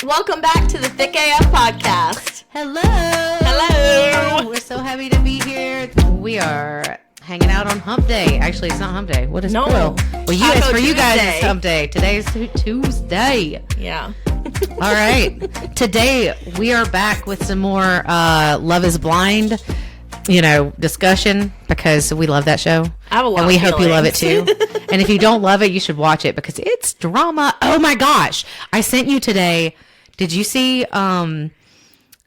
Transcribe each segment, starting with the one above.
Welcome back to the Thick AF podcast. Hello. Hello. We're so happy to be here. We are hanging out on Hump Day. Actually, it's not Hump Day. What is it? Well, Taco you guys, Tuesday. it's Hump Day. Today's Tuesday. Yeah. All right. Today, we are back with some more Love is Blind, discussion, because we love that show. I have a lot and we of hope you love it feelings. too. And if you don't love it, you should watch it because it's drama. Oh my gosh. I sent you today. Did you see the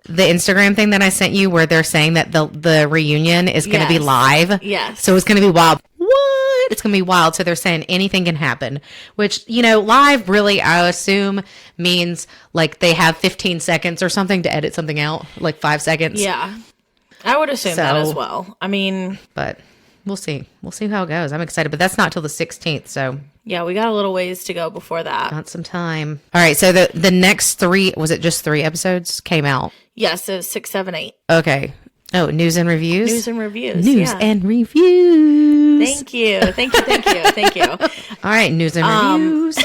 Instagram thing that I sent you where they're saying that the reunion is going to be Yes. live? Yes. So it's going to be wild. What? It's going to be wild. So they're saying anything can happen, which, live really, I assume, means like they have 15 seconds or something to edit something out, like 5 seconds. Yeah. I would assume that So- as well. I mean, But we'll see. We'll see how it goes. I'm excited, but that's not till the 16th. So yeah, we got a little ways to go before that. got some time. All right. So the next three, was it just 3 episodes came out? Yes, it was 6, 7, 8. Okay. Oh, news and reviews. News and reviews. News yeah. and reviews. Thank you. Thank you. All right, news and reviews.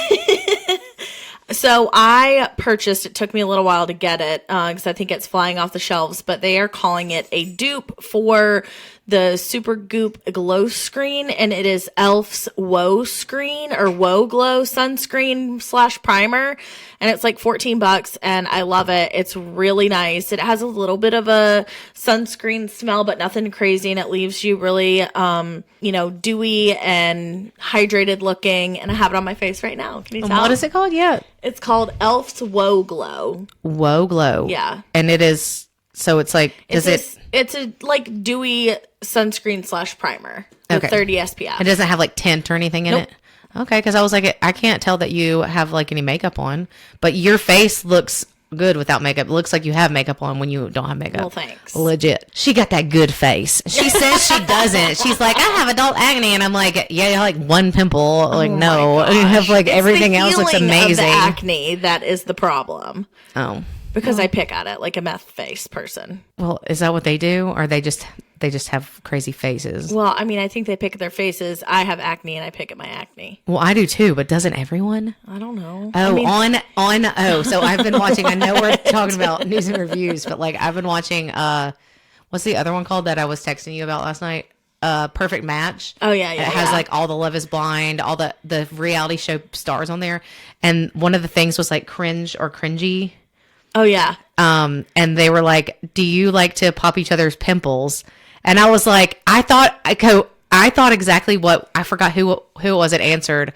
So I purchased, it took me a little while to get it because I think it's flying off the shelves, but they are calling it a dupe for the Super Goop Glow Screen, and it is Elf's Woe Screen or Woe Glow Sunscreen / primer, and it's like $14, and I love it. It's really nice. It has a little bit of a sunscreen smell, but nothing crazy, and it leaves you really, dewy and hydrated looking, and I have it on my face right now. Can you tell? What is it called? Yeah. It's called Elf's Woe Glow. Woe Glow. Yeah. And it is, so it's like, It's a like dewy sunscreen / primer with Okay. 30 SPF. it doesn't have like tint or anything in Nope. it? Okay, because I was like, I can't tell that you have like any makeup on, but your face looks good without makeup. It looks like you have makeup on when you don't have makeup. Well, thanks. Legit. She got that good face. She says she doesn't. She's like, I have adult acne. And I'm like, yeah, you have like one pimple. Like, no. Oh my You have like It's everything the else looks healing of amazing. the acne that is the problem Oh. because I pick at it like a meth face person. Well, is that what they do? Or they just have crazy faces? Well, I mean, I think they pick at their faces. I have acne and I pick at my acne. Well, I do too, but doesn't everyone? I don't know. Oh, I mean, so I've been watching, I know we're talking about news and reviews, but like I've been watching, what's the other one called that I was texting you about last night? Perfect Match. Oh, yeah. It has like all the Love is Blind, all the reality show stars on there. And one of the things was like cringe or cringy. Oh, yeah. And they were like, do you like to pop each other's pimples? And I was like, I thought exactly what, I forgot who it was that answered.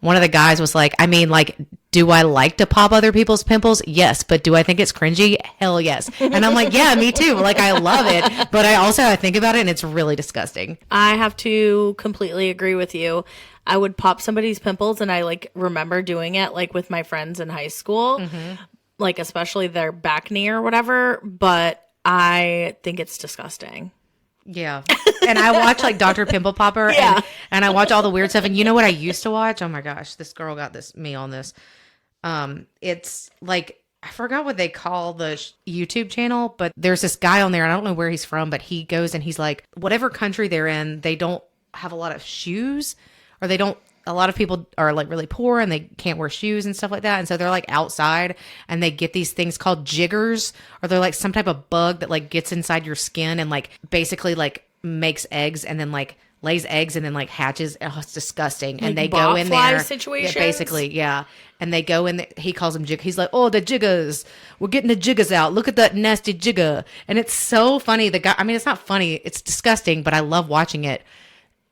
One of the guys was like, I mean, like, do I like to pop other people's pimples? Yes. But do I think it's cringy? Hell yes. And I'm like, yeah, me too. Like, I love it. But I think about it and it's really disgusting. I have to completely agree with you. I would pop somebody's pimples and I like remember doing it like with my friends in high school, like especially their back knee or whatever, but I think it's disgusting. Yeah. And I watch like Dr. Pimple Popper Yeah. and I watch all the weird stuff. And you know what I used to watch? Oh my gosh, this girl got me on this. It's like, I forgot what they call the YouTube channel, but there's this guy on there. And I don't know where he's from, but he goes and he's like, whatever country they're in, they don't have a lot of shoes, or a lot of people are like really poor and they can't wear shoes and stuff like that. And so they're like outside and they get these things called jiggers, or they're like some type of bug that like gets inside your skin and like basically like makes eggs and then like lays eggs and then like hatches. Oh, it's disgusting. Like and they go in botfly there. situations? Yeah, basically. Yeah. And they go in, he calls them jig. He's like, oh, the jiggers. We're getting the jiggers out. Look at that nasty jigger. And it's so funny. The guy, I mean, it's not funny. It's disgusting, but I love watching it.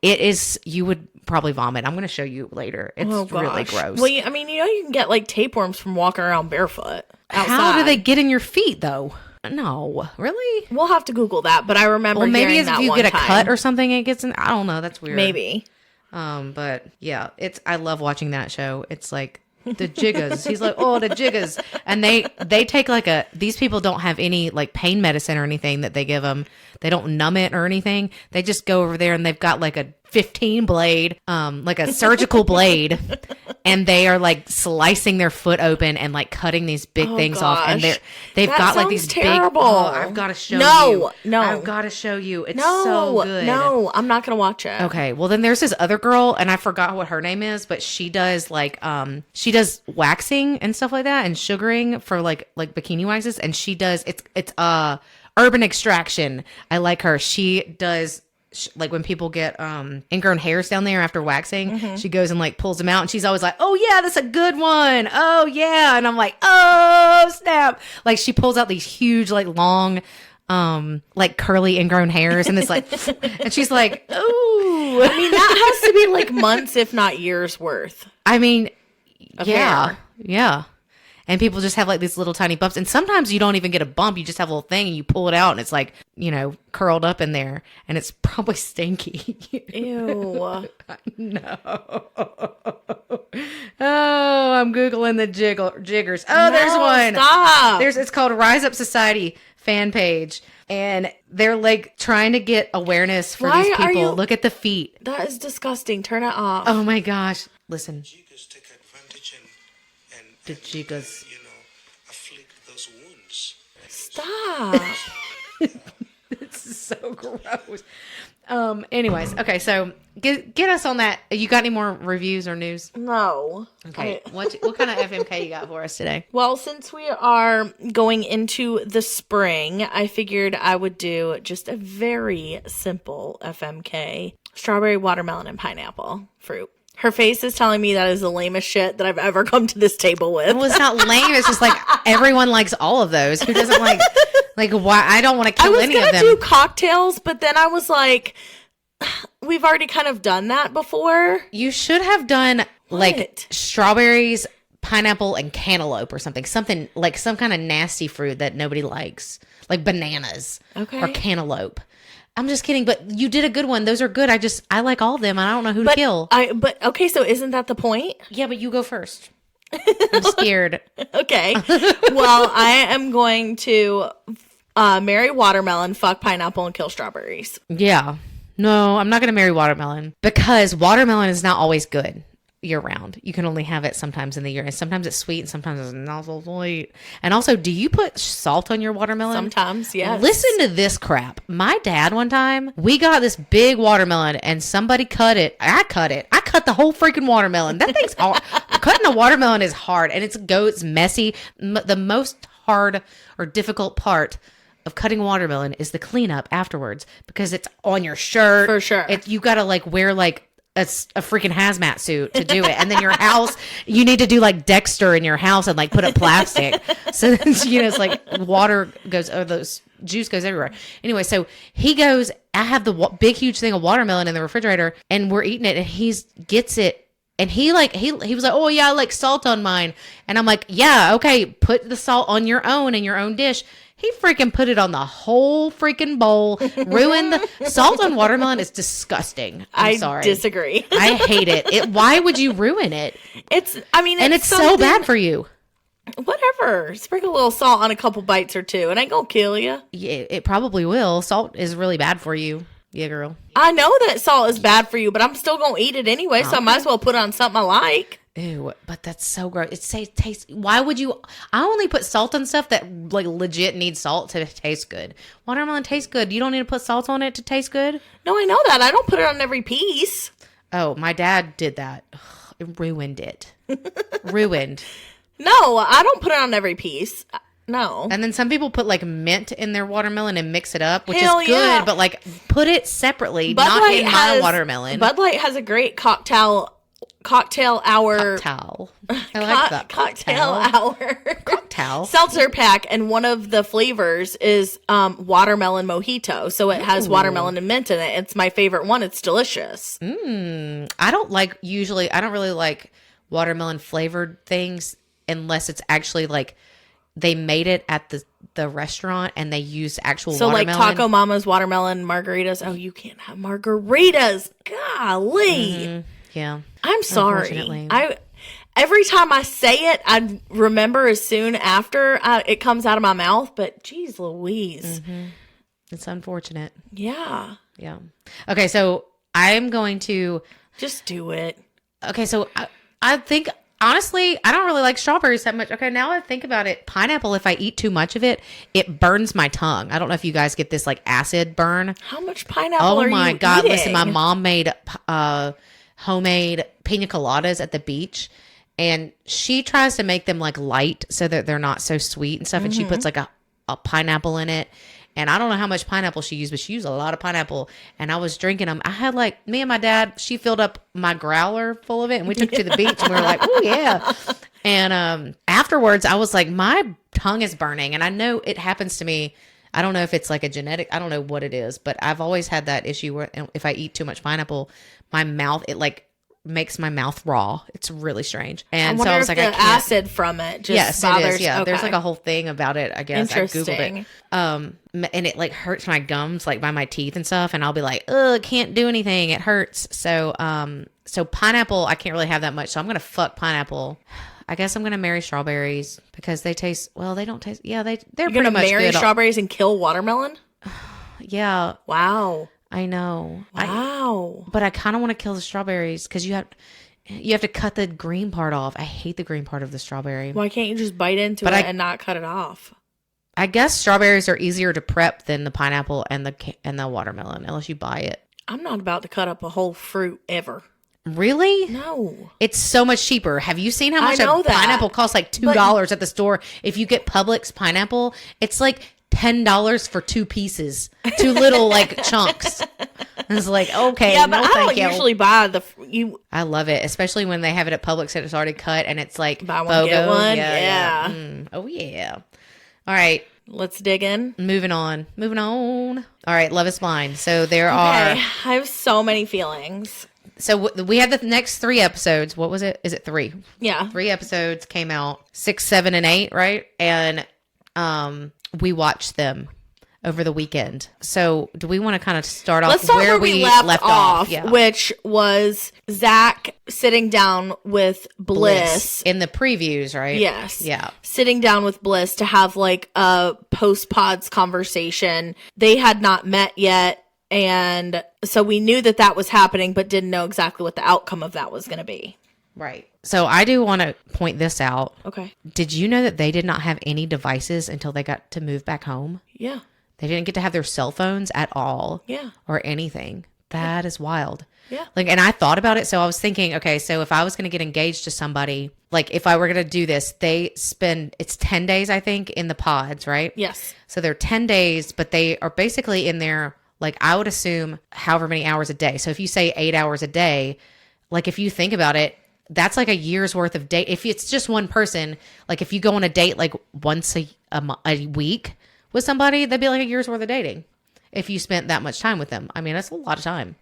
It is, you would probably vomit. I'm going to show you later. It's really gross. Well, you can get like tapeworms from walking around barefoot outside. How do they get in your feet though? No, really? We'll have to Google that, but I remember Well, maybe hearing if that you one get a time. cut or something, it gets in. I don't know. That's weird. Maybe. But yeah, I love watching that show. It's like the jiggers. He's like, oh, the jiggers. And they take like these people don't have any like pain medicine or anything that they give them. They don't numb it or anything. They just go over there and they've got like a 15 blade, like a surgical blade, and they are like slicing their foot open and like cutting these big things off. And they've That got like sounds these terrible. big. Oh, I've got to show you. No, I've got to show you. It's no, so good. no, I'm not gonna watch it. Okay, well then there's this other girl, and I forgot what her name is, but she does like she does waxing and stuff like that, and sugaring for like bikini waxes, and she does it's Urban Extraction. I like her. She does like when people get ingrown hairs down there after waxing, she goes and like pulls them out, and she's always like, "Oh yeah, that's a good one. Oh yeah," and I'm like, "Oh snap!" Like she pulls out these huge like long like curly ingrown hairs, and it's like and she's like, "Ooh." I mean, that has to be like months, if not years worth. I mean, hair. yeah. And people just have like these little tiny bumps, and sometimes you don't even get a bump. You just have a little thing, and you pull it out, and it's like, you know, curled up in there, and it's probably stinky. Ew. No. Oh, I'm googling the jiggers. Oh, there's No, one. Stop. It's called Rise Up Society fan page, and they're like trying to get awareness for Why these are people. you- Look at the feet. That is disgusting. Turn it off. Oh my gosh! Listen, Jiggers take advantage and the jiggers. you know, afflict those wounds. Stop. So gross. Anyways, okay, so get us on that. You got any more reviews or news? No. Okay, what kind of FMK you got for us today? Well, since we are going into the spring, I figured I would do just a very simple FMK. Strawberry, watermelon, and pineapple fruit. Her face is telling me that is the lamest shit that I've ever come to this table with. Well, it's not lame. It's just like everyone likes all of those. Who doesn't like why? I don't want to I kill was any of gonna them. do cocktails, but then I was like, we've already kind of done that before. You should have done like What? strawberries, pineapple, and cantaloupe or something. Something like some kind of nasty fruit that nobody likes, like bananas Okay. or cantaloupe. I'm just kidding, but you did a good one. Those are good. I like all of them. And I don't know who to kill. But okay, so isn't that the point? Yeah, but you go first. I'm scared. Okay. Well, I am going to marry watermelon, fuck pineapple, and kill strawberries. Yeah. No, I'm not going to marry watermelon because watermelon is not always good year round. You can only have it sometimes in the year, and sometimes it's sweet and sometimes it's not so sweet. And also, do you put salt on your watermelon? Sometimes, yes. Listen to this crap. My dad, one time, we got this big watermelon and somebody cut it. I cut the whole freaking watermelon. That thing's hard. Cutting a watermelon is hard, and it's messy. The most hard or difficult part of cutting watermelon is the cleanup afterwards because it's on your shirt. For sure. You got to like wear like a freaking hazmat suit to do it. And then your house, you need to do like Dexter in your house and like put up plastic. So, you know, it's like water goes, or those juice goes everywhere. Anyway, so he goes, I have the big, huge thing of watermelon in the refrigerator and we're eating it and he gets it. And he was like, "Oh yeah, I like salt on mine." And I'm like, "Yeah, okay, put the salt on your own in your own dish." He freaking put it on the whole freaking bowl. Ruined the salt on watermelon is disgusting. I'm sorry. I disagree. I hate it. Why would you ruin it? It's So something- bad for you. Whatever. Sprinkle a little salt on a couple bites or two. It ain't gonna kill you. Yeah, it probably will. Salt is really bad for you. Yeah, girl. I know that salt is bad for you, but I'm still gonna eat it anyway, so I might as well put on something I like. Ew, but that's so gross. It tastes. Why would you? I only put salt on stuff that like legit needs salt to taste good. Watermelon tastes good. You don't need to put salt on it to taste good. No, I know that. I don't put it on every piece. Oh, my dad did that. Ugh, it ruined it. Ruined. No, I don't put it on every piece. No. And then some people put like mint in their watermelon and mix it up, which Hell is good, yeah. but like put it separately, Bud not Light in my has- watermelon. Bud Light has a great cocktail hour. Towel. I like that. Cocktail hour. Towel. Seltzer pack, and one of the flavors is watermelon mojito. So it has watermelon and mint in it. It's my favorite one. It's delicious. I don't really like watermelon flavored things unless it's actually like they made it at the restaurant and they used actual So watermelon. like Taco Mama's watermelon margaritas. Oh, you can't have margaritas. Golly. Yeah. I'm sorry. Unfortunately. Every time I say it, I remember as soon after it comes out of my mouth. But geez, Louise. It's unfortunate. Yeah. Yeah. Okay, so I'm going to. Just do it. Okay, so I think honestly, I don't really like strawberries that much. Okay, now I think about it, pineapple. If I eat too much of it, it burns my tongue. I don't know if you guys get this like acid burn. How much pineapple Oh are my you God! eating? Listen, my mom made homemade pina coladas at the beach, and she tries to make them like light so that they're not so sweet and stuff. And she puts like a pineapple in it. And I don't know how much pineapple she used, but she used a lot of pineapple. And I was drinking them. I had like, me and my dad, she filled up my growler full of it. And we took it to the beach and we were like, oh yeah. And afterwards, I was like, my tongue is burning. And I know it happens to me. I don't know if it's like a genetic, I don't know what it is. But I've always had that issue where if I eat too much pineapple, my mouth, it like makes my mouth raw. It's really strange. And so I was like, I the can't. acid from it just Yes, bothers. it is. Yeah, Okay. there's like a whole thing about it. I guess I googled Interesting. it. And it like hurts my gums, like by my teeth and stuff. And I'll be like, ugh, can't do anything. It hurts. So, so pineapple, I can't really have that much. So I'm gonna fuck pineapple. I guess I'm gonna marry strawberries because they taste. Well, they don't taste. Yeah, they're You're pretty gonna much marry good. strawberries and kill watermelon? Yeah, Wow. I know. Wow. But I kind of want to kill the strawberries because you have to cut the green part off. I hate the green part of the strawberry. Why can't you just bite into But it I- and not cut it off? I guess strawberries are easier to prep than the pineapple and the watermelon, unless you buy it. I'm not about to cut up a whole fruit ever. Really? No. It's so much cheaper. Have you seen how much know a that. pineapple costs? Like $2 at the store. If you get Publix pineapple, it's like $10 for 2 pieces, 2 little like chunks. And it's like, okay, Yeah, but no, I don't thank you. usually buy you. I love it, especially when they have it at Publix and it's already cut and it's like Buy one, get BOGO. one. Yeah. Yeah. Oh yeah. All right, Let's dig in. moving on. All right, Love Is Blind. So there Okay, are. I have so many feelings. So we had the next 3 episodes. What was it? Is it 3? Yeah. 3 episodes came out, 6, 7, and 8, right? And we watched them over the weekend. So do we want to kind of start off Let's start where we left off, Yeah. which was Zach sitting down with Bliss. in the previews, right? Yes. Yeah. Sitting down with Bliss to have like a post pods conversation. They had not met yet. And so we knew that was happening, but didn't know exactly what the outcome of that was going to be. Right. So I do want to point this out. Okay. Did you know that they did not have any devices until they got to move back home? Yeah. They didn't get to have their cell phones at all. Yeah. Or anything. That is wild. Yeah. Like, and I thought about it. So I was thinking, okay, so if I was going to get engaged to somebody, like if I were going to do this, it's 10 days, I think, in the pods, right? Yes. So they're 10 days, but they are basically in there, like I would assume however many hours a day. So if you say 8 hours a day, like if you think about it, that's like a year's worth of date. If it's just one person, like if you go on a date like once a week with somebody, that'd be like a year's worth of dating. If you spent that much time with them. I mean, that's a lot of time.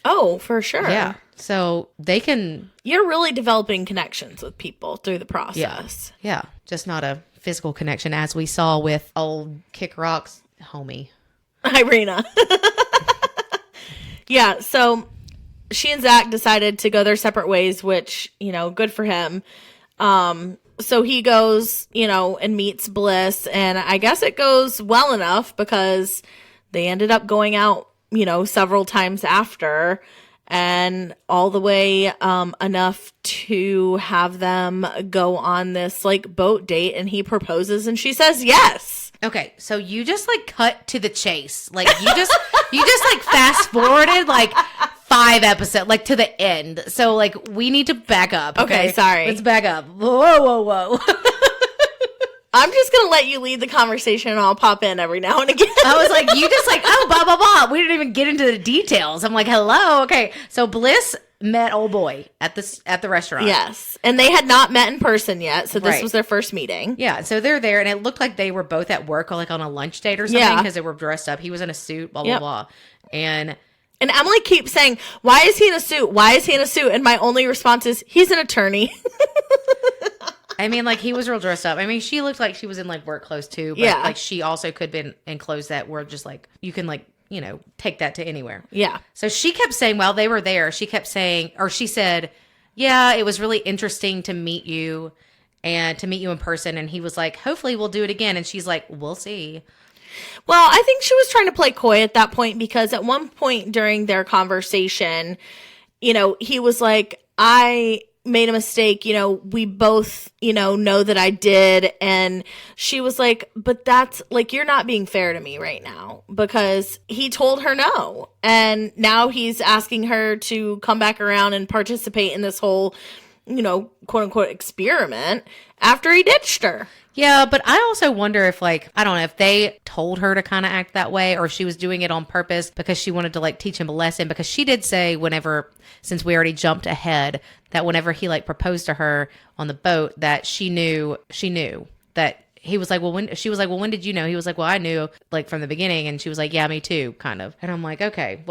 Oh, for sure. Yeah. So they can, You're really developing connections with people through the process. yeah, just not a physical connection as we saw with old Kick Rock's homie. Irina. Yeah, so she and Zach decided to go their separate ways, which, good for him. So he goes, and meets Bliss, and I guess it goes well enough because they ended up going out, several times after, and all the way enough to have them go on this like boat date, and he proposes and she says yes. Okay, so you just like cut to the chase. Like you just like fast forwarded like 5 episodes, like to the end. So like we need to back up. Okay, sorry. Let's back up. Whoa. I'm just gonna let you lead the conversation and I'll pop in every now and again. I was like, you just like, oh, blah, blah, blah. We didn't even get into the details. I'm like, hello. Okay. So Bliss met old boy at the restaurant. Yes. And they had not met in person yet, so this Right. was their first meeting. Yeah. So they're there and it looked like they were both at work or like on a lunch date or something Yeah. because they were dressed up. He was in a suit, blah, blah, Yep. blah. And And Emily keeps saying, "Why is he in a suit? Why is he in a suit?" And my only response is, "He's an attorney." I mean, like he was real dressed up. I mean, she looked like she was in like work clothes too. But Yeah. like she also could have been in clothes that were just like, you can like, take that to anywhere. Yeah. So she kept saying while they were there, she kept saying, or she said, yeah, it was really interesting to meet you and to meet you in person. And he was like, hopefully we'll do it again. And she's like, we'll see. Well, I think she was trying to play coy at that point because at one point during their conversation, he was like, I made a mistake, we both, know that I did. And she was like, but that's like, you're not being fair to me right now because he told her no. And now he's asking her to come back around and participate in this whole, quote unquote experiment after he ditched her. Yeah, but I also wonder if, like, I don't know, if they told her to kind of act that way or if she was doing it on purpose because she wanted to, like, teach him a lesson. Because she did say since we already jumped ahead, that whenever he, like, proposed to her on the boat, that she knew that he was like, she was like, well, when did you know? He was like, well, I knew, like, from the beginning. And she was like, yeah, me too, kind of. And I'm like, okay.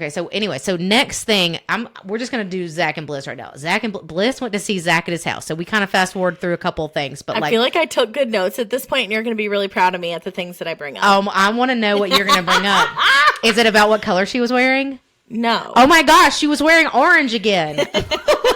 So anyway, so next thing, we're just going to do Zach and Bliss right now. Zach and Bliss went to see Zach at his house. So we kind of fast forward through a couple of things, but I feel like I took good notes at this point and you're going to be really proud of me at the things that I bring up. I want to know what you're going to bring up. Is it about what color she was wearing? No. Oh my gosh, she was wearing orange again.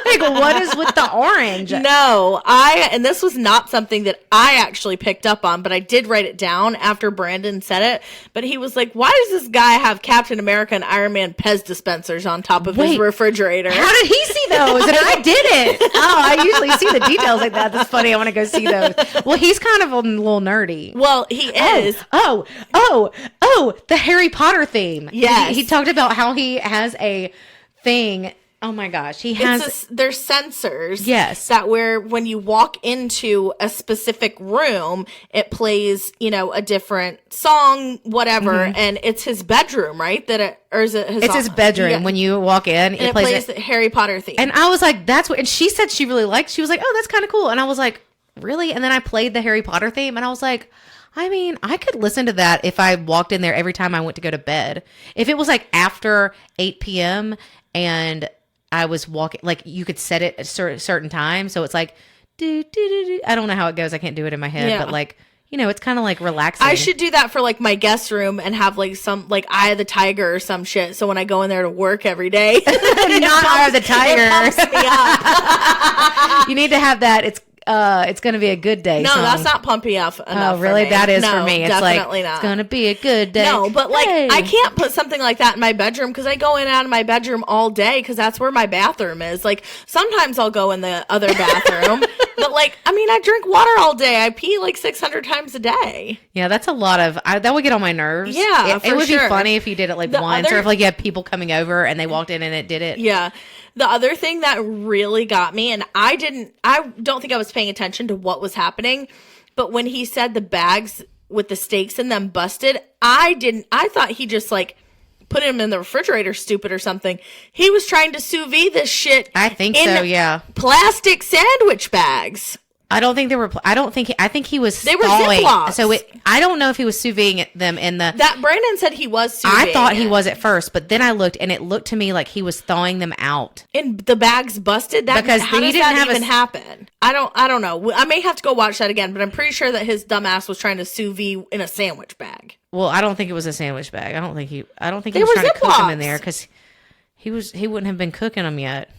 Like, what is with the orange? No, and this was not something that I actually picked up on, but I did write it down after Brandon said it. But he was like, why does this guy have Captain America and Iron Man Pez dispensers on top of his refrigerator? How did he see those? And I didn't. Oh, I usually see the details like that. That's funny. I want to go see those. Well, he's kind of a little nerdy. Well, he is. Oh, the Harry Potter theme. Yes. He talked about how he has a thing. Oh my gosh, he has. There's sensors. Yes. That when you walk into a specific room, it plays, a different song, whatever, and it's his bedroom, right? Or is it his? It's his bedroom. Yeah. When you walk in, and it plays the Harry Potter theme. And I was like, that's what. And she said she really liked. She was like, oh, that's kind of cool. And I was like, really? And then I played the Harry Potter theme, and I was like, I mean, I could listen to that if I walked in there every time I went to go to bed. If it was like after 8 p.m. and I was walking, like you could set it at a certain time. So it's like, do, do, do, do. I don't know how it goes. I can't do it in my head, but like, it's kind of like relaxing. I should do that for like my guest room and have like some like Eye of the Tiger or some shit. So when I go in there to work every day, not Eye of the Tiger. It pumps me up. You need to have that. It's going to be a good day. No, song. That's not pumping up enough. Oh, really? For me. That is no, for me. It's definitely like, not. It's going to be a good day. No, but like, I can't put something like that in my bedroom because I go in and out of my bedroom all day because that's where my bathroom is. Like, sometimes I'll go in the other bathroom, but like, I mean, I drink water all day. I pee like 600 times a day. Yeah, that's a lot of, that would get on my nerves. Yeah, it would be funny if you did it like once or if like you had people coming over and they walked in and it did it. Yeah. The other thing that really got me, and I don't think I was paying attention to what was happening, but when he said the bags with the steaks in them busted, I thought he just like put him in the refrigerator stupid or something. He was trying to sous vide this shit. I think so, yeah. Plastic sandwich bags. I don't think they were. I think he was. They were thawing. Ziplocs. So I don't know if he was sous videing them in the. That Brandon said he was sous I thought he was at first, but then I looked and it looked to me like he was thawing them out. And the bags busted. Because how does that even happen? I don't know. I may have to go watch that again, but I'm pretty sure that his dumbass was trying to sous vide in a sandwich bag. Well, I don't think it was a sandwich bag. I don't think he was trying to cook them in there because he wouldn't have been cooking them yet.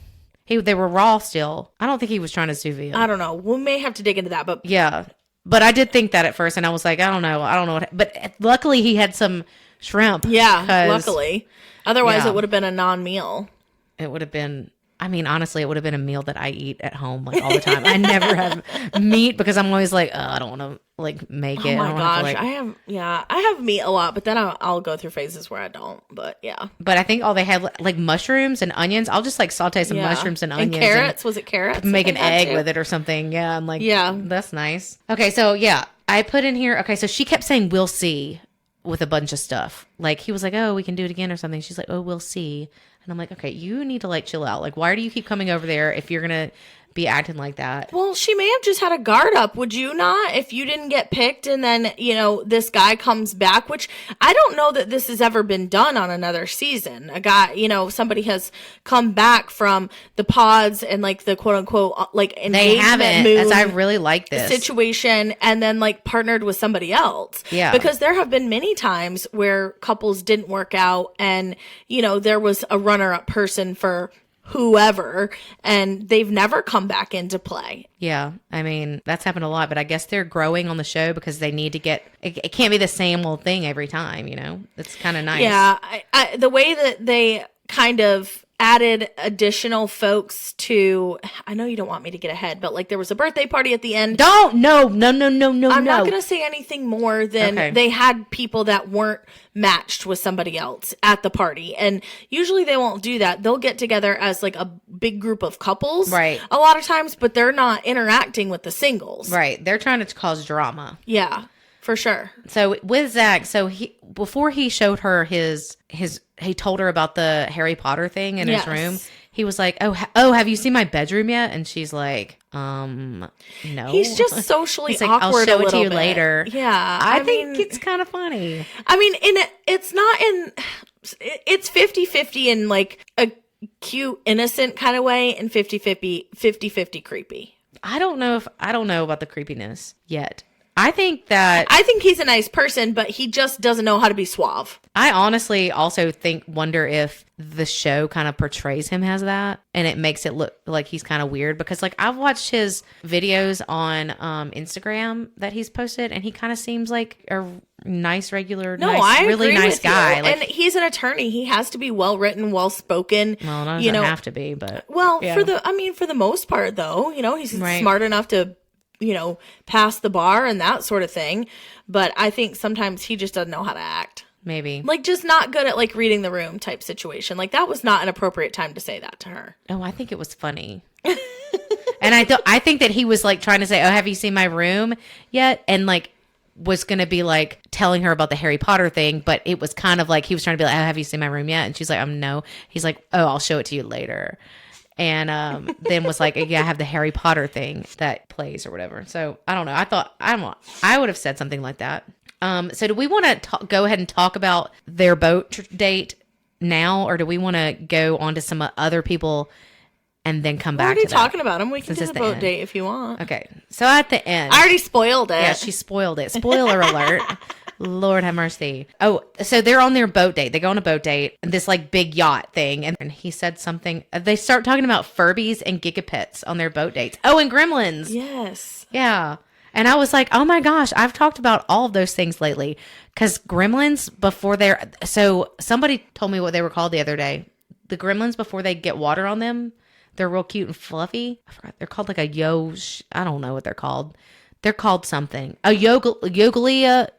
They were raw still. I don't think he was trying to sous vide them. I don't know. We may have to dig into that, but yeah. But I did think that at first, and I was like, I don't know. But luckily, he had some shrimp. Yeah, luckily. Otherwise, it would have been a non-meal. It would have been. I mean, honestly, it would have been a meal that I eat at home like all the time. I never have meat because I'm always like, I don't want to like make it. Oh my gosh, I have meat a lot, but then I'll go through phases where I don't. But yeah. But I think all they had like mushrooms and onions. I'll just like saute some mushrooms and onions. And carrots. Was it carrots? Make an egg with it or something. Yeah, I'm like, that's nice. Okay, so yeah, I put in here. Okay, so she kept saying we'll see with a bunch of stuff. Like he was like, oh, we can do it again or something. She's like, oh, we'll see. And I'm like, okay, you need to like chill out. Like, why do you keep coming over there if you're going to be acting like that? Well, she may have just had a guard up. Would you not? If you didn't get picked and then, this guy comes back, which I don't know that this has ever been done on another season. A guy, somebody has come back from the pods and like the quote unquote, like engagement they haven't, as I really like this situation and then like partnered with somebody else. Yeah. Because there have been many times where couples didn't work out and, there was a runner-up person for whoever, and they've never come back into play. Yeah, I mean, that's happened a lot, but I guess they're growing on the show because they need to get it can't be the same old thing every time, you know? It's kind of nice. Yeah, the way that they kind of added additional folks to, I know you don't want me to get ahead, but like there was a birthday party at the end. No. I'm not going to say anything more than Okay. they had people that weren't matched with somebody else at the party. And usually they won't do that. They'll get together as like a big group of couples. Right. A lot of times, but they're not interacting with the singles. Right. They're trying to cause drama. Yeah, for sure. So with Zach, so he before he showed her his he told her about the Harry Potter thing in Yes. his room. He was like, "Oh, have you seen my bedroom yet?" And she's like, no. He's just socially He's like, awkward. "I'll show a it to you little bit. later." Yeah, I think mean, it's kind of funny. I mean, it's not in. It's 50-50 in like a cute, innocent kind of way, and 50-50 creepy. I don't know about the creepiness yet. I think that I think he's a nice person, but he just doesn't know how to be suave. I honestly also wonder if the show kind of portrays him as that, and it makes it look like he's kind of weird, because like I've watched his videos on Instagram that he's posted, and he kind of seems like a nice, regular, No, nice, I really agree nice with guy. you. Like, And he's an attorney. He has to be well written, well spoken. well, it doesn't you know, have to be, but well, yeah. for the most part, though, you know, he's Right. smart enough to, you know, pass the bar and that sort of thing. But I think sometimes he just doesn't know how to act. maybe. Like, just not good at like reading the room type situation. Like, that was not an appropriate time to say that to her. Oh, I think it was funny. And I think that he was like trying to say, "Oh, have you seen my room yet?" And like was going to be like telling her about the Harry Potter thing, but it was kind of like he was trying to be like, "Oh, have you seen my room yet?" And she's like, no." He's like, "Oh, I'll show it to you later." And then was like, "Yeah, I have the Harry Potter thing that plays or whatever." So I don't know. I would have said something like that. So do we want to go ahead and talk about their boat date now, or do we want to go on to some other people and then come We're back already to that? talking about him. We can Since do it's the the boat end. date if you want. Okay. So at the end, I already spoiled it. yeah, she spoiled it. Spoiler alert. Lord have mercy. Oh, so they're on their boat date. They go on a boat date, this like big yacht thing. And he said something. They start talking about Furbies and Gigapets on their boat dates. Oh, and Gremlins. Yes. Yeah. And I was like, oh my gosh, I've talked about all of those things lately. Because Gremlins, before they're. So somebody told me what they were called the other day. The Gremlins, before they get water on them, they're real cute and fluffy. I forgot. They're called like a I don't know what they're called. They're called something. A Yogalia.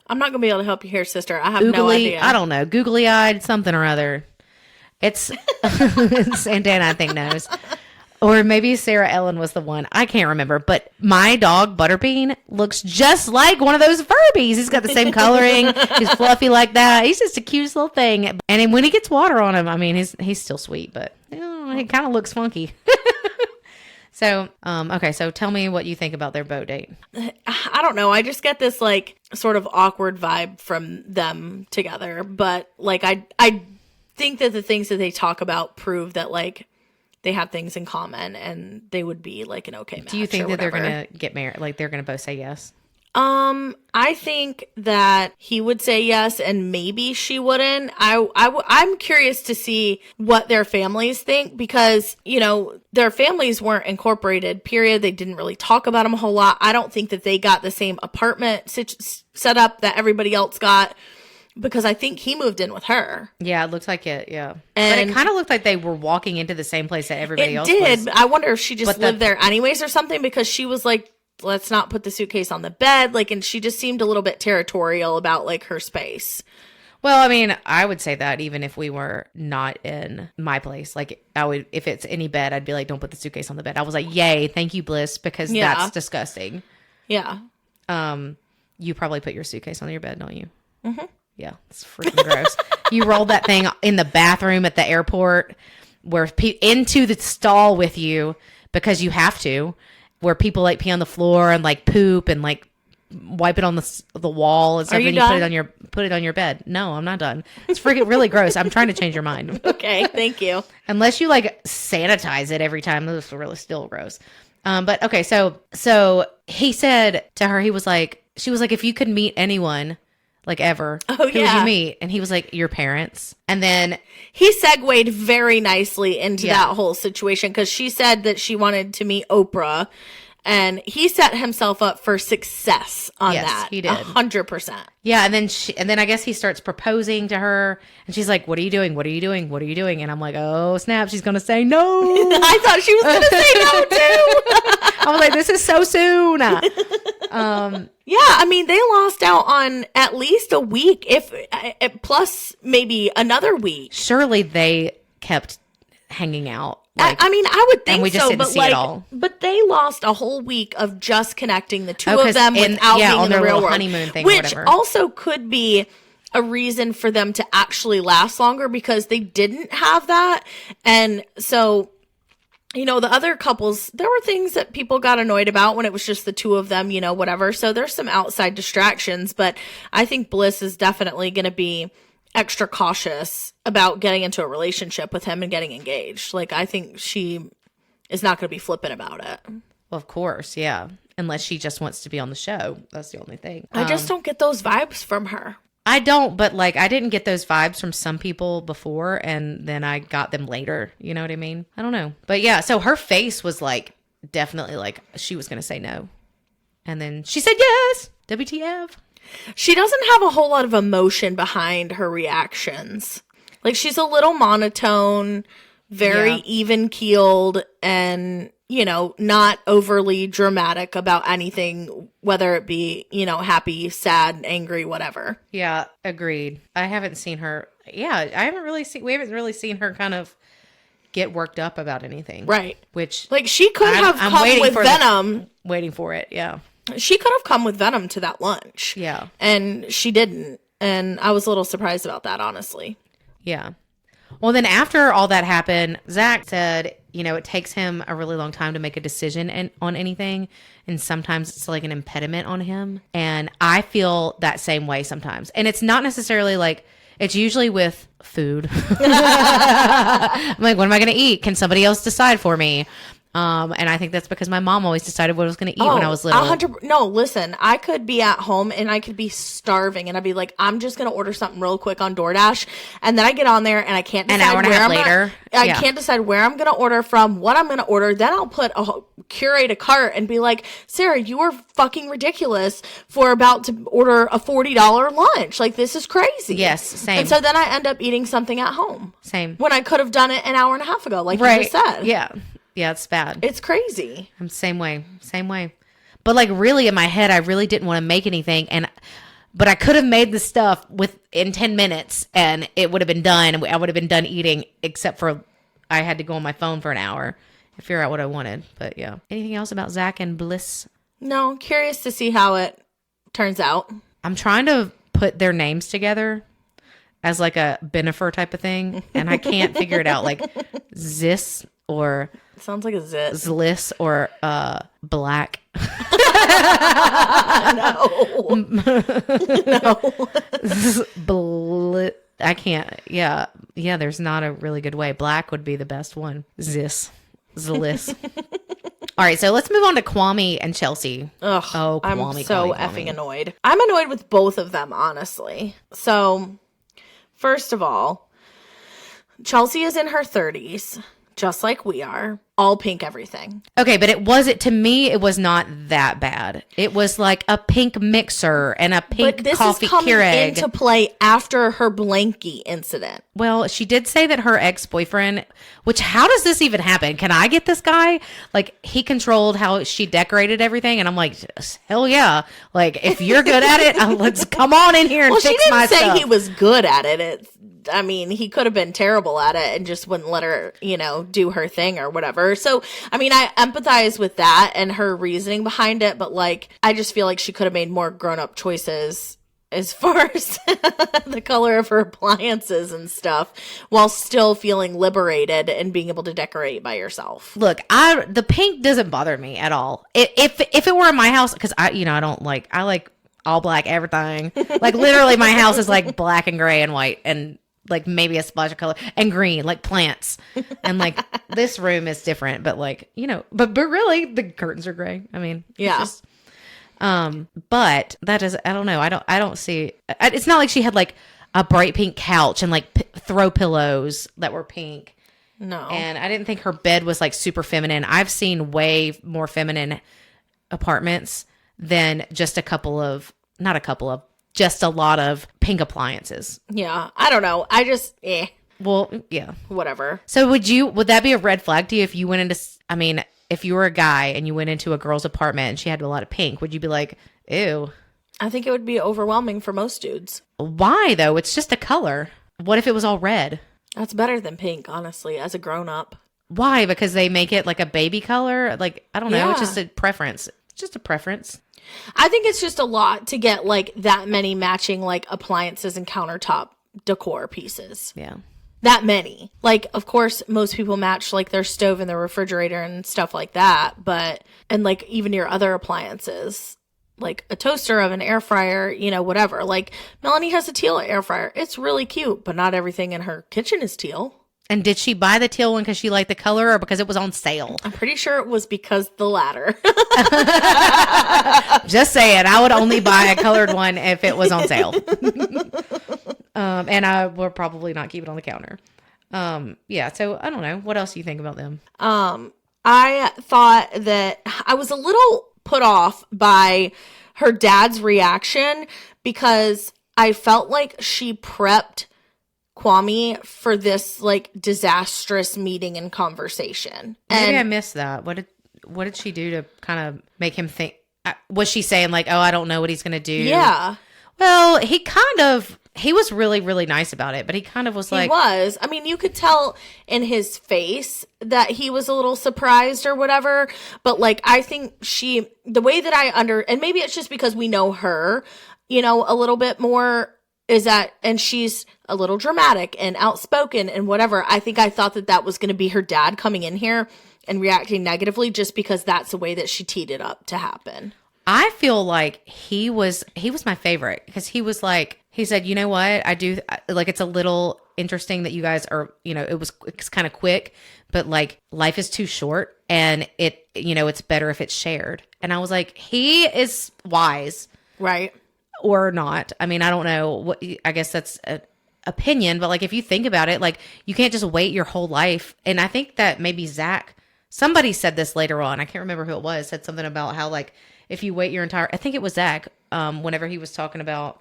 I'm not going to be able to help you here, sister. I have no idea. I don't know. Googly eyed something or other. It's Santana, I think, knows. Or maybe Sarah Ellen was the one. I can't remember. But my dog, Butterbean, looks just like one of those Furbies. He's got the same coloring. He's fluffy like that. He's just a cute little thing. And then when he gets water on him, I mean, he's still sweet, but you know, he kind of looks funky. So, okay. So tell me what you think about their boat date. I don't know. I just get this like sort of awkward vibe from them together. But like, I think that the things that they talk about prove that like they have things in common and they would be like an okay match. Do you think that they're whatever. going to get married? Like they're going to both say yes? I think that he would say yes and maybe she wouldn't. I'm curious to see what their families think because, you know, their families weren't incorporated, period. They didn't really talk about them a whole lot. I don't think that they got the same apartment set up that everybody else got because I think he moved in with her. Yeah, it looks like it. Yeah. But And- it kind of looked like they were walking into the same place that everybody It else did. was. I wonder if she just But the- lived there anyways or something because she was like, let's not put the suitcase on the bed. Like, and she just seemed a little bit territorial about like her space. Well, I mean, I would say that even if we were not in my place, like I would, if it's any bed, I'd be like, don't put the suitcase on the bed. I was like, yay, thank you, Bliss, because Yeah. that's disgusting. Yeah. You probably put your suitcase on your bed, don't you? Mm-hmm. Yeah, it's freaking gross. You rolled that thing in the bathroom at the airport, where into the stall with you because you have to, where people like pee on the floor and like poop and like wipe it on the wall and stuff. you and done? put it on your bed. No, I'm not done. It's freaking really gross. I'm trying to change your mind. Okay. Thank you. Unless you like sanitize it every time, this is really still gross. But okay, so he said to her, she was like, if you could meet anyone, like ever. Oh, Who would yeah. you meet? And he was like, your parents. And then He segued very nicely into Yeah. that whole situation because she said that she wanted to meet Oprah, and he set himself up for success on Yes, that. he did. 100%. yeah, and then I guess he starts proposing to her, and she's like, "What are you doing? What are you doing? What are you doing?" And I'm like, "Oh snap, she's gonna say no." I thought she was going to say no too. I was like, "This is so soon." Yeah, I mean, they lost out on at least a week, if plus maybe another week. Surely they kept hanging out. I mean, I would think we just so, didn't but see it like, all. but they lost a whole week of just connecting the two Oh, of 'cause them in- without yeah, being on in the their real little world, honeymoon thing or which whatever. also could be a reason for them to actually last longer because they didn't have that, and so. You know, the other couples, there were things that people got annoyed about when it was just the two of them, you know, whatever. So there's some outside distractions, but I think Bliss is definitely going to be extra cautious about getting into a relationship with him and getting engaged. Like, I think she is not going to be flippant about it. Well, of course, yeah. Unless she just wants to be on the show. That's the only thing. I just don't get those vibes from her. I don't, but like I didn't get those vibes from some people before and then I got them later. You know what I mean? I don't know. But yeah, so her face was like definitely like she was going to say no. And then she said yes. WTF. She doesn't have a whole lot of emotion behind her reactions. Like, she's a little monotone, very Yeah. even keeled, and, you know, not overly dramatic about anything, whether it be, you know, happy, sad, angry, whatever. Yeah, agreed. I haven't seen her. Yeah, we haven't really seen her kind of get worked up about anything. Right. Which Like, she could have I'm come waiting with for Venom. waiting for it. Yeah. She could have come with Venom to that lunch. Yeah. And she didn't. And I was a little surprised about that, honestly. Yeah. Well, then after all that happened, Zach said, you know, it takes him a really long time to make a decision on anything. And sometimes it's like an impediment on him. And I feel that same way sometimes. And it's not necessarily like, it's usually with food. I'm like, what am I going to eat? Can somebody else decide for me? And I think that's because my mom always decided what I was going to eat when I was little. 100. No, listen, I could be at home and I could be starving, and I'd be like, I'm just gonna order something real quick on DoorDash, and then I get on there and I can't decide An hour and a half where I'm later. I Yeah. can't decide where I'm gonna order from, what I'm gonna order. Then I'll curate a cart and be like, Sarah, you are fucking ridiculous for about to order a $40 lunch. Like, this is crazy. Yes, same. And so then I end up eating something at home Same. when I could have done it an hour and a half ago, like you Right. just said. Yeah. Yeah, it's bad. It's crazy. I'm same way. But like really in my head, I really didn't want to make anything, but I could have made the stuff in 10 minutes, and it would have been done. And I would have been done eating, except for I had to go on my phone for an hour to figure out what I wanted. But yeah, anything else about Zach and Bliss? No, curious to see how it turns out. I'm trying to put their names together as like a Benifer type of thing, and I can't figure it out. Like Zis or Sounds like a zit. Zliss or Black. I can't. Yeah. There's not a really good way. Black would be the best one. Zliss. All right, so let's move on to Kwame and Chelsea. Ugh, Oh, I'm Kwame, so Kwame, effing Kwame. annoyed. I'm annoyed with both of them, honestly. So, first of all, Chelsea is in her 30s, just like we are. All pink everything. Okay, but to me, it was not that bad. It was like a pink mixer and a pink But this coffee is coming Keurig. into play after her blankie incident. Well, she did say that her ex-boyfriend, which how does this even happen? Can I get this guy? Like, he controlled how she decorated everything. And I'm like, hell yeah. Like, if you're good at it, let's come on in here and Well, she fix my didn't say stuff. he was good at it. I mean, he could have been terrible at it and just wouldn't let her, do her thing or whatever. So, I mean, I empathize with that and her reasoning behind it, but like, I just feel like she could have made more grown-up choices as far as the color of her appliances and stuff, while still feeling liberated and being able to decorate by yourself. Look, the pink doesn't bother me at all. If it were in my house, because I like all black everything. Like, literally, my house is like black and gray and white and like maybe a splash of color and green, like plants. And like this room is different, but like, but really the curtains are gray. I mean, it's Yeah. just, But that is, I don't know. I don't see, it's not like she had like a bright pink couch and like throw pillows that were pink. No. And I didn't think her bed was like super feminine. I've seen way more feminine apartments than just just a lot of pink appliances. Yeah. I don't know. I just, Well, yeah. whatever. So would that be a red flag to you if you went into, I mean, if you were a guy and you went into a girl's apartment and she had a lot of pink, would you be like, ew? I think it would be overwhelming for most dudes. Why though? It's just a color. What if it was all red? That's better than pink, honestly, as a grown up. Why? Because they make it like a baby color? Like, I don't know. Yeah. It's just a preference. It's just a preference. I think it's just a lot to get like that many matching like appliances and countertop decor pieces. Yeah. That many. Like, of course, most people match like their stove and their refrigerator and stuff like that. But, and like even your other appliances, like a toaster, oven, air fryer, you know, whatever. Like Melanie has a teal air fryer. It's really cute, but not everything in her kitchen is teal. And did she buy the teal one because she liked the color or because it was on sale? I'm pretty sure it was because the latter. Just saying, I would only buy a colored one if it was on sale. And I will probably not keep it on the counter. Yeah, so I don't know. What else do you think about them? I thought that I was a little put off by her dad's reaction because I felt like she prepped Kwame for this like disastrous meeting and conversation. Maybe I And missed that. What did she do to kind of make him think? Was she saying like, "Oh, I don't know what he's going to do"? yeah, Well, he was really, really nice about it, but he kind of was he like, was. I mean, you could tell in his face that he was a little surprised or whatever. But like, I think the way that and maybe it's just because we know her, you know, a little bit more, is that, and she's a little dramatic and outspoken and whatever. I think I thought that was going to be her dad coming in here and reacting negatively just because that's the way that she teed it up to happen. I feel like he was my favorite because he was like, he said, you know what, I do like, it's a little interesting that you guys are, you know, it's kind of quick, but like life is too short and it's better if it's shared. And I was like, he is wise. Right. Or not. I mean, I don't know I guess that's an opinion, but like if you think about it, like you can't just wait your whole life. And I think that maybe somebody said this later on. I can't remember who it was, said something about how like if you wait I think it was Zach, whenever he was talking about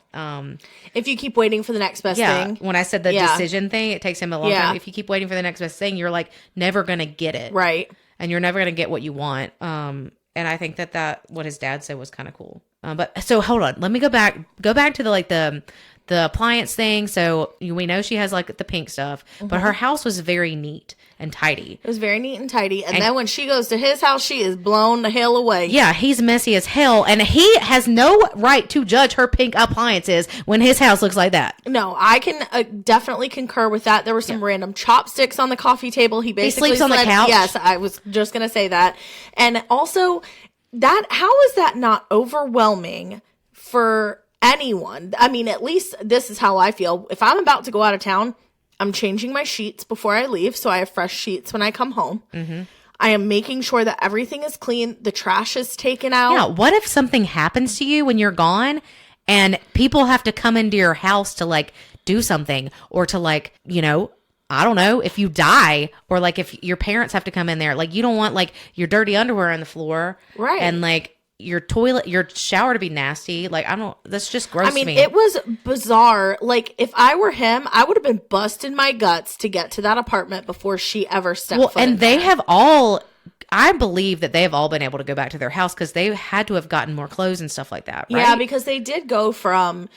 if you keep waiting for the next best thing. When I said the decision thing, it takes him a long Yeah. time. If you keep waiting for the next best thing, you're like never gonna get it. Right. And you're never gonna get what you want. And I think that what his dad said was kind of cool. But so hold on, let me go back to the appliance thing. So we know she has like the pink stuff, but her house was very neat and tidy. It was very neat and tidy. And then when she goes to his house, she is blown the hell away. Yeah, he's messy as hell, and he has no right to judge her pink appliances when his house looks like that. No, I can definitely concur with that. There were some random chopsticks on the coffee table. He basically sleeps on the said, couch? Yes, I was just going to say that. And also, how is that not overwhelming for anyone? I mean, at least this is how I feel. If I'm about to go out of town, I'm changing my sheets before I leave, so I have fresh sheets when I come home. Mm-hmm. I am making sure that everything is clean, the trash is taken out. Yeah, what if something happens to you when you're gone and people have to come into your house to like do something or to like, you know, I don't know, if you die or like if your parents have to come in there, like you don't want like your dirty underwear on the floor. Right. And like your shower to be nasty. Like, that's just gross I mean, to me. it was bizarre. Like, if I were him, I would have been busting my guts to get to that apartment before she ever stepped foot in they there. have I believe that they have all been able to go back to their house because they had to have gotten more clothes and stuff like that, right? Yeah, because they did go from,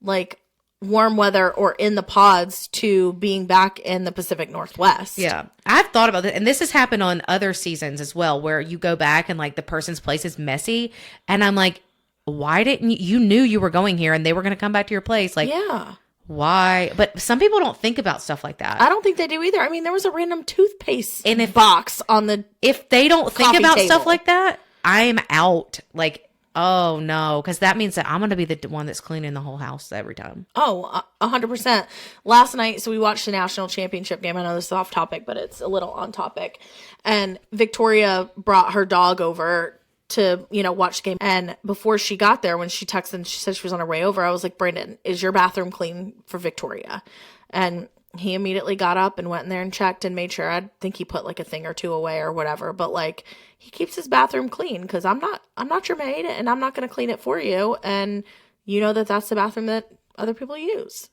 like, warm weather or in the pods to being back in the Pacific Northwest. Yeah. I've thought about this, and this has happened on other seasons as well, where you go back and like the person's place is messy. And I'm like, why didn't you knew you were going here and they were going to come back to your place? Like, yeah. Why? But some people don't think about stuff like that. I don't think they do either. I mean, there was a random toothpaste box on the if they don't think coffee about table. stuff like that, I'm out. Like, oh no, because that means that I'm going to be the one that's cleaning the whole house every time. Oh, 100%. Last night, so we watched the national championship game. I know this is off topic, but it's a little on topic. And Victoria brought her dog over to, watch the game. And before she got there, when she texted and she said she was on her way over, I was like, Brandon, is your bathroom clean for Victoria? And he immediately got up and went in there and checked and made sure. I think he put like a thing or two away or whatever, but like he keeps his bathroom clean because I'm not your maid and I'm not going to clean it for you. And you know that that's the bathroom that other people use.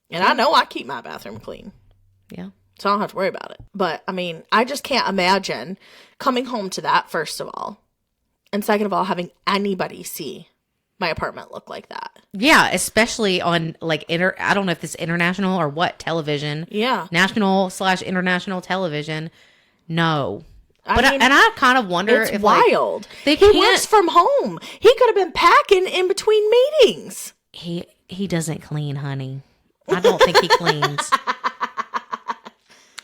And I know I keep my bathroom clean. Yeah. So I don't have to worry about it. But I mean, I just can't imagine coming home to that, first of all. And second of all, having anybody see my apartment look like that. Yeah, especially on like I don't know if this international or what television. Yeah. National/international television. No. I mean, and I kind of wonder it's if wild. they He can't. works from home. He could have been packing in between meetings. He doesn't clean, honey. I don't think he cleans.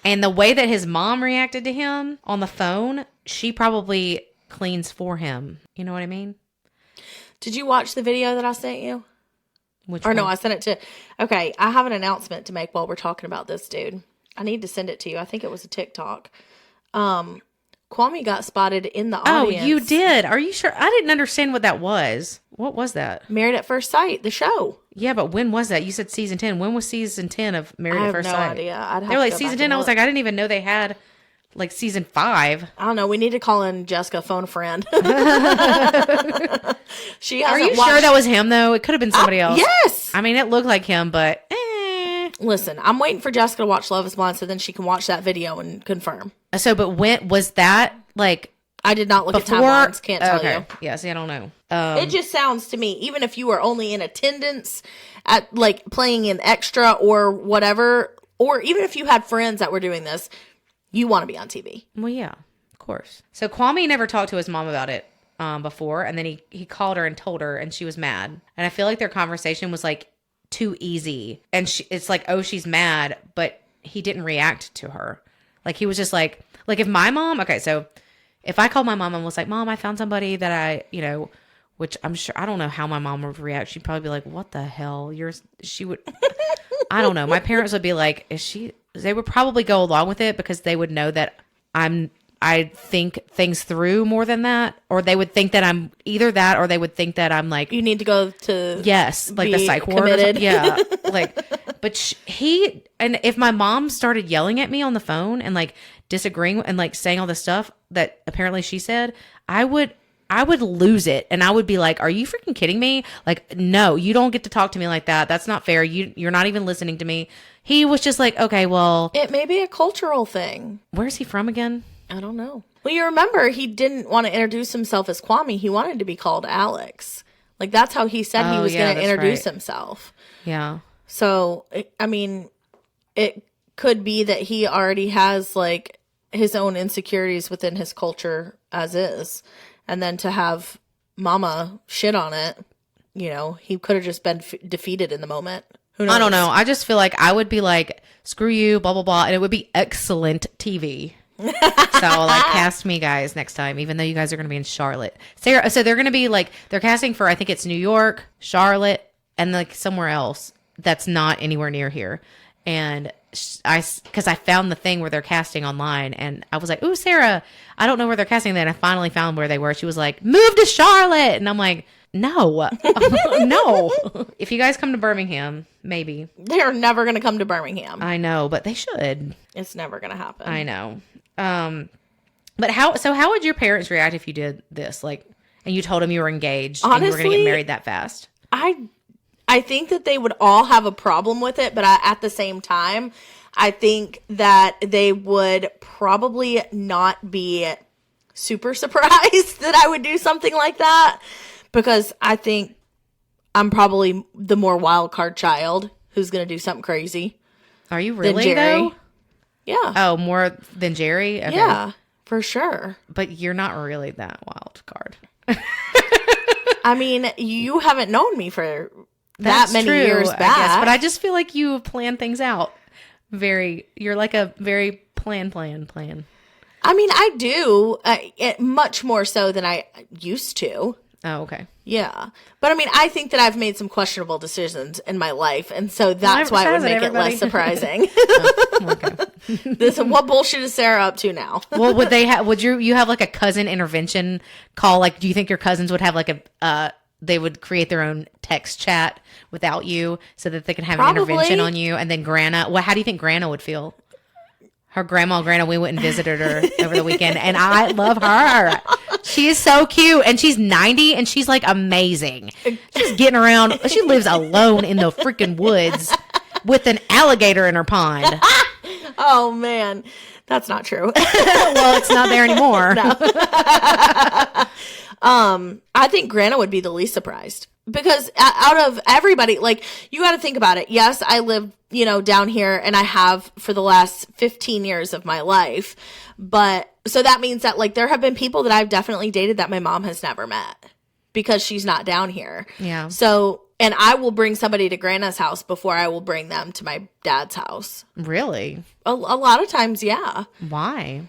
And the way that his mom reacted to him on the phone, she probably cleans for him. You know what I mean? Did you watch the video that I sent you? Which Or no, one? I sent it to... Okay, I have an announcement to make while we're talking about this, dude. I need to send it to you. I think it was a TikTok. Kwame got spotted in the Oh, audience. you did? Are you sure? I didn't understand what that was. What was that? Married at First Sight, the show. Yeah, but when was that? You said season 10. When was season 10 of Married I at have First no Sight? idea. I'd have They were like to go season back 10. and I was look. like, I didn't even know they had like season 5. I don't know. We need to call in Jessica, phone a friend. She Are hasn't you watched... sure that was him though? It could have been somebody else. Yes. I mean, it looked like him, but Listen, I'm waiting for Jessica to watch Love is Blind so then she can watch that video and confirm. So, but when was that like I did not look before? at timelines. Can't tell okay. you. Yeah, see, I don't know. It just sounds to me, even if you were only in attendance at like playing an extra or whatever, or even if you had friends that were doing this, you want to be on TV. Well, yeah, of course. So Kwame never talked to his mom about it before, and then he called her and told her, and she was mad. And I feel like their conversation was like too easy, and it's like, oh, she's mad, but he didn't react to her. Like he was just like if my mom, okay, so if I called my mom and was like, Mom, I found somebody that I, which I'm sure, I don't know how my mom would react. She'd probably be like, what the hell? She would, I don't know. My parents would be like, they would probably go along with it because they would know that I think things through more than that. Or they would think that I'm either that, or they would think that I'm like, You need to go to yes, like the be psych ward. Or committed. something. Yeah. But and if my mom started yelling at me on the phone and like disagreeing and like saying all this stuff that apparently she said, I would lose it. And I would be like, are you freaking kidding me? Like, no, you don't get to talk to me like that. That's not fair. You're not even listening to me. He was just like, okay, well, It may be a cultural thing. where's he from again? I don't know. Well, you remember he didn't want to introduce himself as Kwame. He wanted to be called Alex. Like that's how he said he Oh, was yeah, going to that's introduce right. himself. Yeah. So, I mean, it could be that he already has like his own insecurities within his culture as is. And then to have mama shit on it, he could have just been defeated in the moment. Who knows? I don't know. I just feel like I would be like, screw you, blah, blah, blah. And it would be excellent TV. So like cast me guys next time, even though you guys are going to be in Charlotte. So they're going to be like, they're casting for, I think it's New York, Charlotte, and like somewhere else that's not anywhere near here. And because I found the thing where they're casting online and I was like, ooh, Sarah, I don't know where they're casting that. And I finally found where they were. She was like, move to Charlotte. And I'm like, no, no. If you guys come to Birmingham, maybe. They're never going to come to Birmingham. I know, but they should. It's never going to happen. I know. But how would your parents react if you did this? Like, and you told them you were engaged and you were going to Honestly, get married that fast? I think that they would all have a problem with it, but at the same time, I think that they would probably not be super surprised that I would do something like that because I think I'm probably the more wild card child who's going to do something crazy. Are you than really Jerry. though? Yeah. Oh, more than Jerry? Okay. Yeah, for sure. But you're not really that wild card. I mean, you haven't known me for That's that many true, years I back. guess, but I just feel like you plan things out. You're like a very plan. I mean, I do much more so than I used to. Oh, okay. Yeah. But I mean, I think that I've made some questionable decisions in my life. And so that's why it would hasn't make everybody? it less surprising. Okay. What bullshit is Sarah up to now? Well, would they have? Would you have like a cousin intervention call? Like, do you think your cousins would have like a? They would create their own text chat without you, so that they can have an Probably. intervention on you, and then Grana. Well, how do you think Grana would feel? Her grandma, Grana, we went and visited her over the weekend, and I love her. She is so cute, and she's 90, and she's like amazing. She's getting around. She lives alone in the freaking woods with an alligator in her pond. Oh, man. That's not true. Well, it's not there anymore. I think Grana would be the least surprised because out of everybody, like, you got to think about it. Yes, I live, down here, and I have for the last 15 years of my life. But so that means that, like, there have been people that I've definitely dated that my mom has never met because she's not down here. Yeah. So, and I will bring somebody to Grana's house before I will bring them to my dad's house. Really? A lot of times, yeah. Why?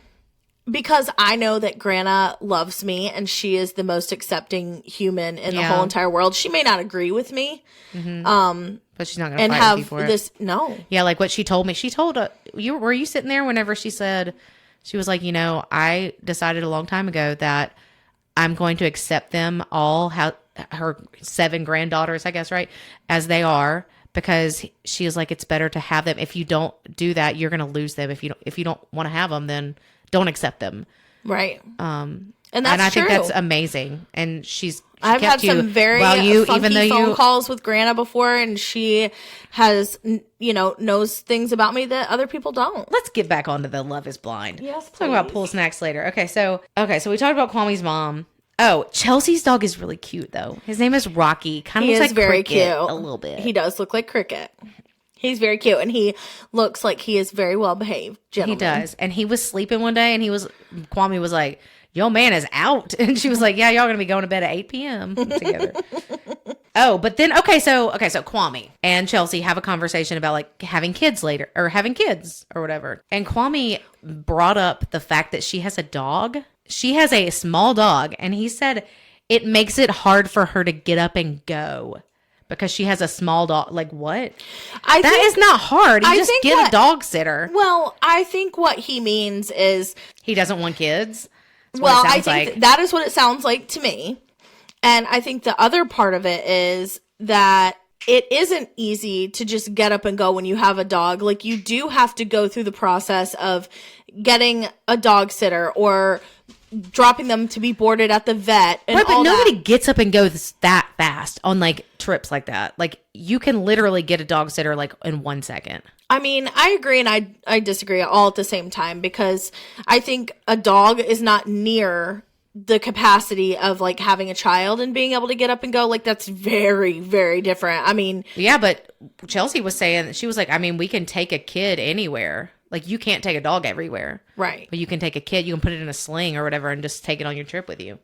Because I know that Grana loves me and she is the most accepting human in the Yeah. whole entire world. She may not agree with me But she's not going to and fight with you have for it. this. No. Yeah, like what she told me. She told you. Were you sitting there whenever she said she was like, I decided a long time ago that I'm going to accept them all, how her 7 granddaughters, I guess, right, as they are, because she was like, it's better to have them. If you don't do that, you're going to lose them. If you don't want to have them, then don't accept them. Right. And And I that's true. think that's amazing. And she I've had kept you some very while you, funky even though phone you calls with Grana before, and she has, knows things about me that other people don't. Let's get back onto the Love is Blind. Yes, Let's talk about please. pool snacks later. Okay, so we talked about Kwame's mom. Oh, Chelsea's dog is really cute though. His name is Rocky. Kind of He looks is like very Cricket cute. a little bit. He does look like Cricket. He's very cute, and he looks like he is very well behaved. He Gentleman. does. And he was sleeping one day, and Kwame was like, "Yo, man is out," and she was like, "Yeah, y'all gonna be going to bed at 8 p.m. together." Oh, but then so Kwame and Chelsea have a conversation about like having kids later or having kids or whatever. And Kwame brought up the fact that she has a dog. She has a small dog, and he said it makes it hard for her to get up and go because she has a small dog. Like what? That is not hard. You I just think get what- a dog sitter. Well, I think what he means is, He doesn't want kids. That's what well, it I sounds think like. that is what it sounds like to me. And I think the other part of it is that it isn't easy to just get up and go when you have a dog. Like, you do have to go through the process of getting a dog sitter or dropping them to be boarded at the vet and Right, but all nobody that. gets up and goes that fast on like trips like that. Like you can literally get a dog sitter like in 1 second. I mean, I agree and I disagree all at the same time, because I think a dog is not near the capacity of like having a child and being able to get up and go. Like, that's very, very different. I mean, Yeah, but Chelsea was saying, she was like, I mean, we can take a kid anywhere. Like you can't take a dog everywhere. right. But you can take a kid, you can put it in a sling or whatever and just take it on your trip with you.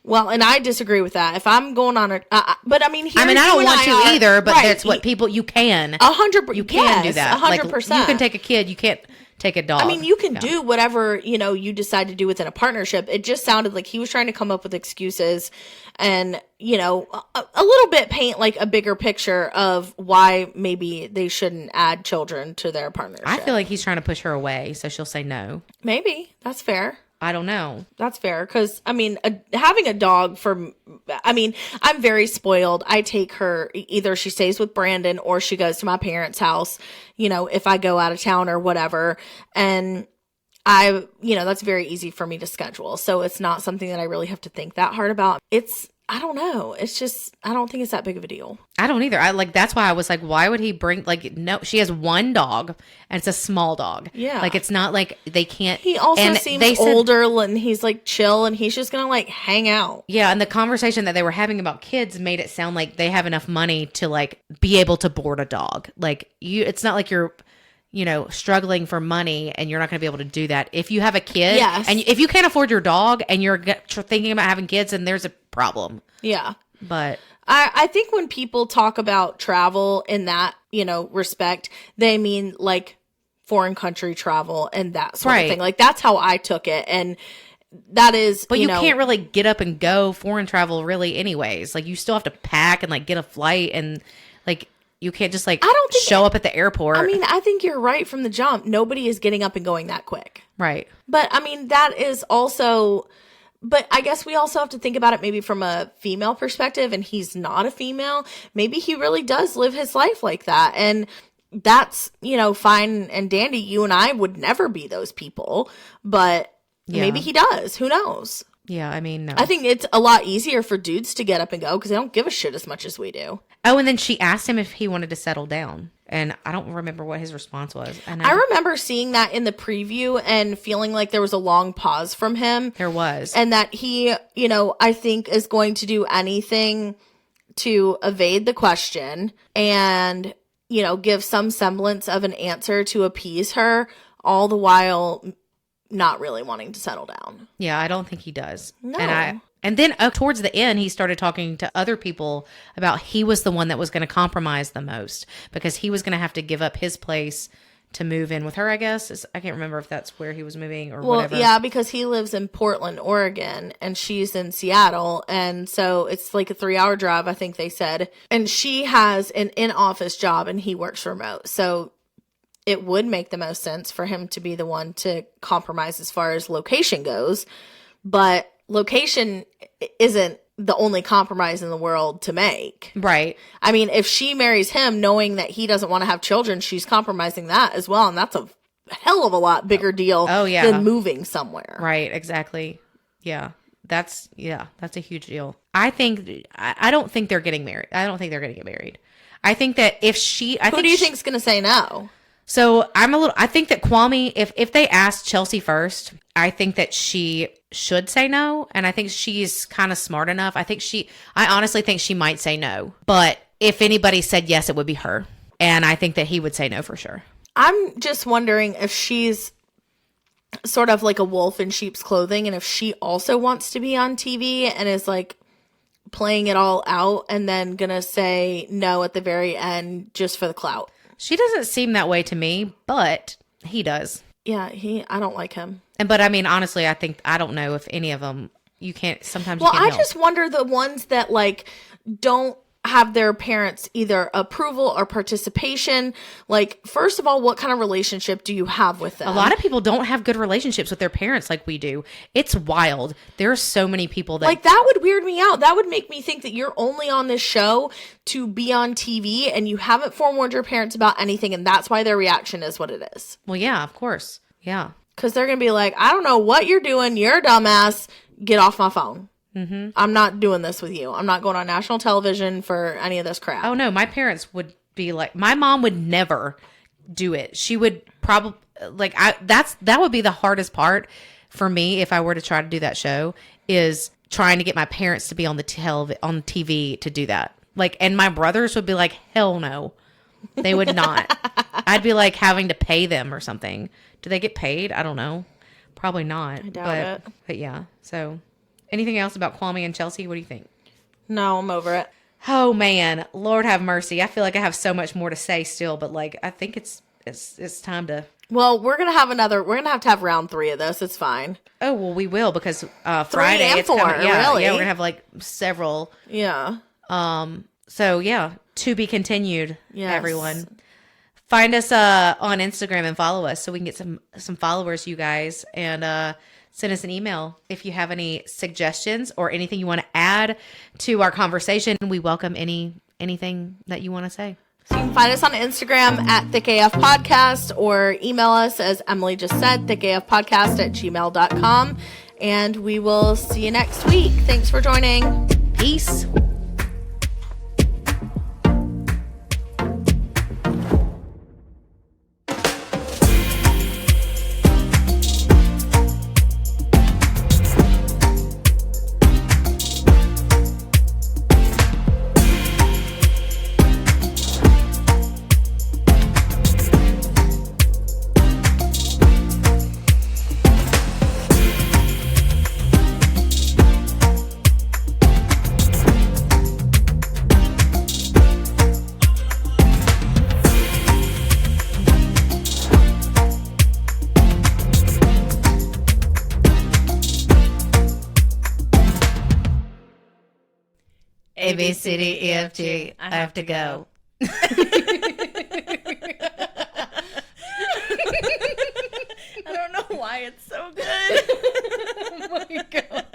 Well, and I disagree with that. If I'm going on a, but I mean, here I mean, I you don't and want to are- either, but right, that's what people, you can. 100%. You can do that. 100%. Like, you can take a kid, you can't take a dog. I mean, you can Yeah. do whatever, you decide to do within a partnership. It just sounded like he was trying to come up with excuses and, a little bit paint like a bigger picture of why maybe they shouldn't add children to their partnership. I feel like he's trying to push her away, so she'll say no. Maybe. That's fair. I don't know. That's fair. Because, I mean, having a dog I'm very spoiled. I take her, either she stays with Brandon or she goes to my parents' house, if I go out of town or whatever. And that's very easy for me to schedule. So it's not something that I really have to think that hard about. I don't know. It's just, I don't think it's that big of a deal. I don't either. That's why I was like, why would he bring, no, she has one dog and it's a small dog. Yeah. Like, it's not like they can't. He also and seems they said- older and he's like chill and he's just going to like hang out. Yeah. And the conversation that they were having about kids made it sound like they have enough money to like be able to board a dog. Like it's not like you're, struggling for money and you're not going to be able to do that. If you have a kid Yes. and if you can't afford your dog and you're thinking about having kids, then there's a problem. Yeah. But I think when people talk about travel in that, respect, they mean like foreign country travel and that sort Right. of thing. Like, that's how I took it. And that is, But you know, can't really get up and go foreign travel really anyways. Like you still have to pack and like get a flight and like you can't just like I don't think show up at the airport. I mean, I think you're right from the jump. Nobody is getting up and going that quick. right. But I mean, that is also, but I guess we also have to think about it maybe from a female perspective, and he's not a female. Maybe he really does live his life like that. And that's, you know, fine and dandy. You and I would never be those people, but Yeah. maybe he does. Who knows? Yeah, I mean, no. I think it's a lot easier for dudes to get up and go because they don't give a shit as much as we do. Oh, and then she asked him if he wanted to settle down. And I don't remember what his response was. And I remember seeing that in the preview and feeling like there was a long pause from him. there was. And that he, you know, I think is going to do anything to evade the question and, you know, give some semblance of an answer to appease her, all the while not really wanting to settle down. Yeah, I don't think he does. No. And then towards the end, he started talking to other people about he was the one that was going to compromise the most because he was going to have to give up his place to move in with her, I guess. I can't remember if that's where he was moving or Well, whatever. yeah, because he lives in Portland, Oregon, and she's in Seattle. And so it's like a 3-hour drive, I think they said. And she has an in-office job and he works remote. So it would make the most sense for him to be the one to compromise as far as location goes. But location isn't the only compromise in the world to make. Right. I mean, if she marries him knowing that he doesn't want to have children, she's compromising that as well. And that's a hell of a lot bigger deal Oh, yeah. than moving somewhere. Right. Exactly. Yeah. That's a huge deal. I don't think they're getting married. I don't think they're going to get married. I think that if Who do you think's going to say no? So I think that Kwame, if they asked Chelsea first, I think that she should say no. And I think she's kind of smart enough. I honestly think she might say no. But if anybody said yes, it would be her. And I think that he would say no for sure. I'm just wondering if she's sort of like a wolf in sheep's clothing and if she also wants to be on TV and is like playing it all out and then gonna say no at the very end just for the clout. She doesn't seem that way to me, but he does. Yeah, I don't like him. But I mean, honestly, I don't know if any of them, sometimes Well, you can't I help. just wonder the ones that like don't have their parents either approval or participation. Like, first of all, what kind of relationship do you have with them? A lot of people don't have good relationships with their parents like we do. It's wild. There are so many people that like that would weird me out. That would make me think that you're only on this show to be on TV and you haven't forewarned your parents about anything, and that's why their reaction is what it is. well, yeah, of course. Yeah. Because they're going to be like, I don't know what you're doing. You're a dumbass. Get off my phone. Mm-hmm. I'm not doing this with you. I'm not going on national television for any of this crap. Oh no, my parents would be like, my mom would never do it. She would probably that would be the hardest part for me if I were to try to do that show, is trying to get my parents to be on the on TV to do that. Like, and my brothers would be like, hell no, they would not. I'd be like having to pay them or something. Do they get paid? I don't know. Probably not. I doubt it. But yeah. So, anything else about Kwame and Chelsea? What do you think? No, I'm over it. Oh man, Lord have mercy. I feel like I have so much more to say still, but like I think it's time to. Well, we're gonna have to have round 3 of this. It's fine. Oh well, we will because Friday and it's 4, coming. Yeah, really? yeah, we're gonna have like several. Yeah. So yeah, to be continued. Yes. Everyone, find us on Instagram and follow us so we can get some followers, you guys, and send us an email if you have any suggestions or anything you want to add to our conversation. We welcome anything that you want to say. So you can find us on Instagram at ThickAF Podcast or email us, as Emily just said, thickafpodcast@gmail.com. And we will see you next week. Thanks for joining. Peace. A, B, C, D, E, F, G. I have to go. I don't know why it's so good. Oh my God.